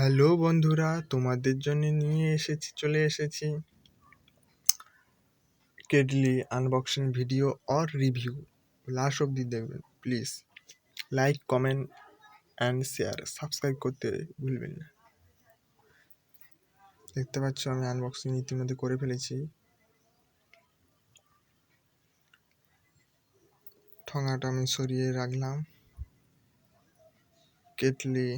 Hello বন্ধুরা, তোমাদের জন্য চলে এসেছি কেডলি unboxing video or review. Last অবধি দেখবেন please. Like, comment and share, subscribe করতে ভুলবেন না। দেখতে পাচ্ছ আমি আনবক্সিং ইতিমধ্যে করে ফেলেছি। ঠোঙাটা আমি সরিয়ে রাখলাম। কেটলি,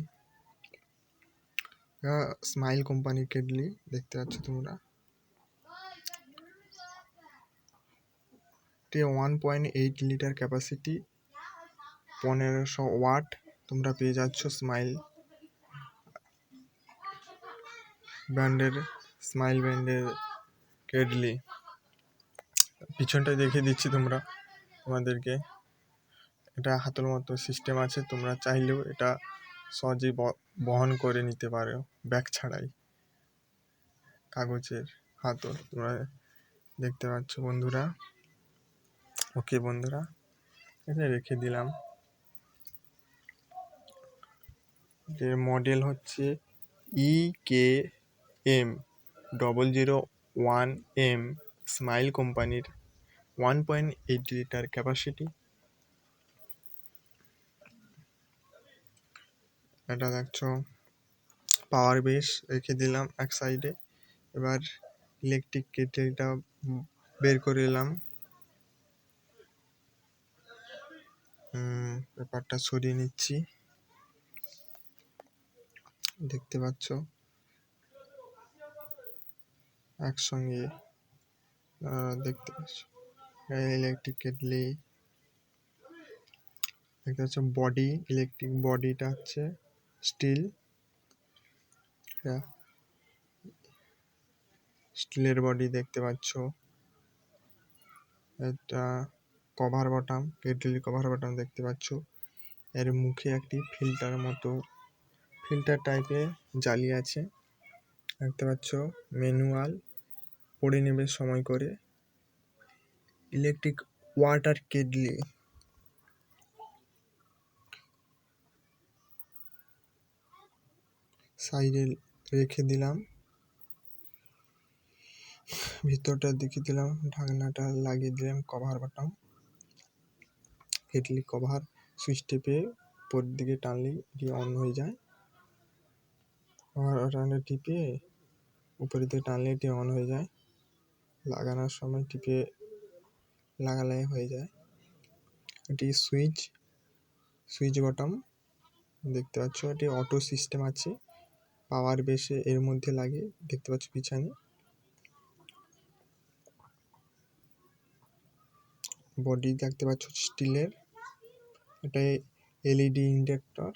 স্মাইল কোম্পানির কেটলি দেখতে পাচ্ছ তোমরা। 1.8 লিটার ক্যাপাসিটি, 1500 ওয়াট। তোমরা পেয়ে যাচ্ছ স্মাইল ব্র্যান্ডের কেডলি। পিছনটা দেখিয়ে দিচ্ছি তোমাদেরকে। এটা হাতের মতো সিস্টেম আছে, তোমরা চাইলেও এটা সহজেই বহন করে নিতে পারো ব্যাগ ছাড়াই। কাগজের হাতল তোমরা দেখতে পাচ্ছ বন্ধুরা। ওকে বন্ধুরা, এটা রেখে দিলাম। এর মডেল হচ্ছে EKM001M, স্মাইল কোম্পানির, 1.8 লিটার ক্যাপাসিটি। এটা দেখছো পাওয়ার বেস রেখে দিলাম এক সাইডে। এবার ইলেকট্রিক কেটেলটা বের করে এলাম। পেপারটা সরিয়ে নিচ্ছি। দেখতে পাচ্ছ একসঙ্গে দেখতে পাচ্ছ ইলেকট্রিক কেটলি। দেখতে পাচ্ছ বডি, ইলেকট্রিক বডিটা হচ্ছে স্টিল, স্টিলের বডি দেখতে পাচ্ছ। এটা কভার বটম, কেটলির কভার বটম দেখতে পাচ্ছ। এর মুখে একটি ফিল্টার টাইপের জালি আছে দেখতে পাচ্ছ। ম্যানুয়াল পড়ে নেবে সময় করে। ইলেকট্রিক ওয়াটার কেটলি, সাইডে রেখে দিলাম। ভিতরটা দেখিয়ে দিলাম, ঢাকনাটা লাগিয়ে দিলাম। Cover button, kettle cover, switch টিপে উপর দিকে টানলেই এটি অন হয়ে যায়। কভার বাটনে টিপে উপরের দিকে টানলে এটি অন হয়ে যায়। লাগানোর সময় টিপে লাগালে হয়ে যায়। এটি সুইচ বটম দেখতে পাচ্ছ। এটি অটো সিস্টেম আছে, পাওয়ার বেসে এর মধ্যে লাগে দেখতে পাচ্ছ পিছনে। বডি দেখতে পাচ্ছ স্টিলের। এটা এলইডি ইন্ডাক্টর।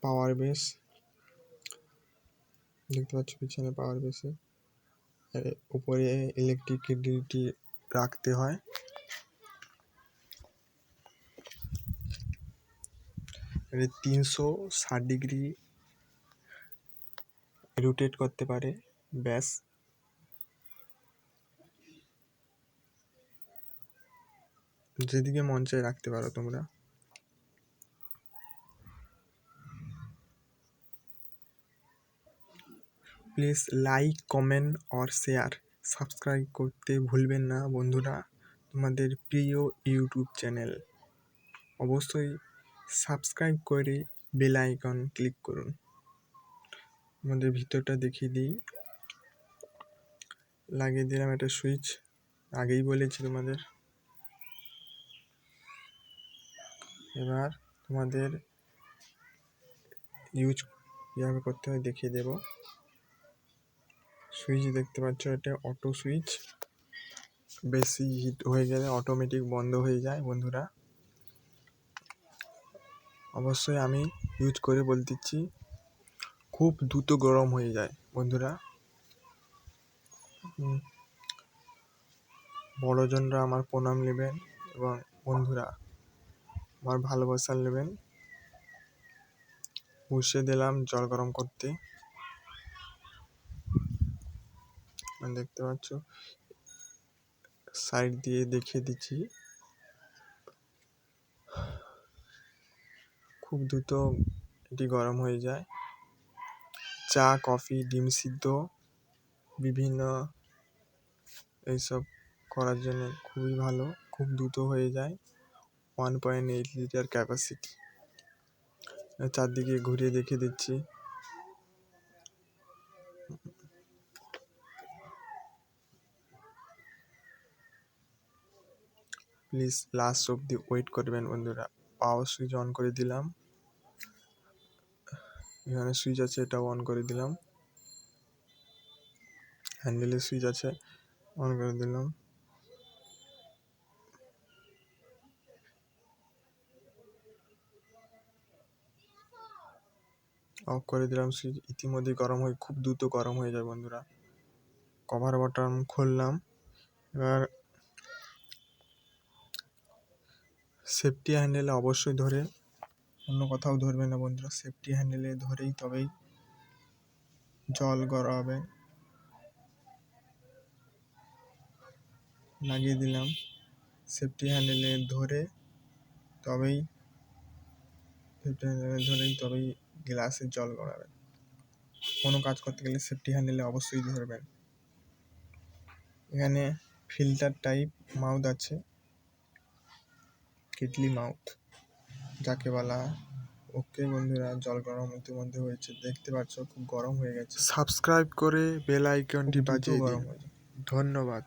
পাওয়ার বেস দেখতে পাচ্ছ পিছনে। পাওয়ার বেসে উপরে ইলেকট্রিক কেটলিটি রাখতে হয়। এটা 360 ডিগ্রি রোটেট করতে পারে ব্যাস। যেদিকে মন চায় রাখতে পারো তোমরা। Please like, comment or share, subscribe করতে ভুলবেন না বন্ধুরা। তোমাদের প্রিয় ইউটিউব চ্যানেল, অবশ্যই সাবস্ক্রাইব করে বেল আইকন ক্লিক করুন। আমাদের ভিতরটা দেখিয়ে দিই। লাগিয়ে দিলাম একটা সুইচ, আগেই বলেছি তোমাদের। এবার তোমাদের ইউজ কীভাবে করতে হয় দেখিয়ে দেব। সুইচ দেখতে পাচ্ছ, এটা অটো সুইচ। বেশি হিট হয়ে গেলে অটোমেটিক বন্ধ হয়ে যায় বন্ধুরা। অবশ্যই আমি ইউজ করে বলতেছি, খুব দ্রুত গরম হয়ে যায় বন্ধুরা। বড়জনরা আমার প্রণাম নেবেন এবং বন্ধুরা আমার ভালোবাসা নেবেন। বসিয়ে দিলাম জল গরম করতে। দেখতে পাচ্ছ সাইড দিয়ে দেখিয়ে দিচ্ছি। খুব দ্রুত এটি গরম হয়ে যায়। চা, কফি, ডিম সিদ্ধ বিভিন্ন এইসব করার জন্য খুবই ভালো, খুব দ্রুত হয়ে যায়। 1.8 লিটার ক্যাপাসিটি। চারদিকে ঘুরিয়ে দেখিয়ে দিচ্ছি। প্লিজ লাস্ট অবধি ওয়েট করবেন বন্ধুরা। পাওয়ার সুইচ অন করে দিলাম, এখানে সুইচ আছে, এটাও অন করে দিলাম। হ্যান্ডেলের সুইচ আছে, অন করে দিলাম। অফ করে দিলাম সুইচ। ইতিমধ্যে গরম হয়ে খুব দ্রুত গরম হয়ে যায় বন্ধুরা। কভার বাটন খুললাম। এবার সেফটি হ্যান্ডেলে অবশ্যই ধরে, অন্য কোথাও ধরবে না বন্ধুরা, সেফটি হ্যান্ডেলে ধরেই তবেই জল গড়াবে। লাগিয়ে দিলাম। সেফটি হ্যান্ডেলে ধরে তবেই গ্লাসে জল গড়াবে। কোনো কাজ করতে গেলে সেফটি হ্যান্ডেলে অবশ্যই ধরবেন। এখানে ফিল্টার টাইপ মাউথ আছে, কেটলি মাউথ যাকে বলা হয়। ওকে বন্ধুরা, জল গরম ইতিমধ্যে হয়েছে, দেখতে পাচ্ছ খুব গরম হয়ে গেছে। সাবস্ক্রাইব করে বেল আইকনটি বাজিয়ে দিন। ধন্যবাদ।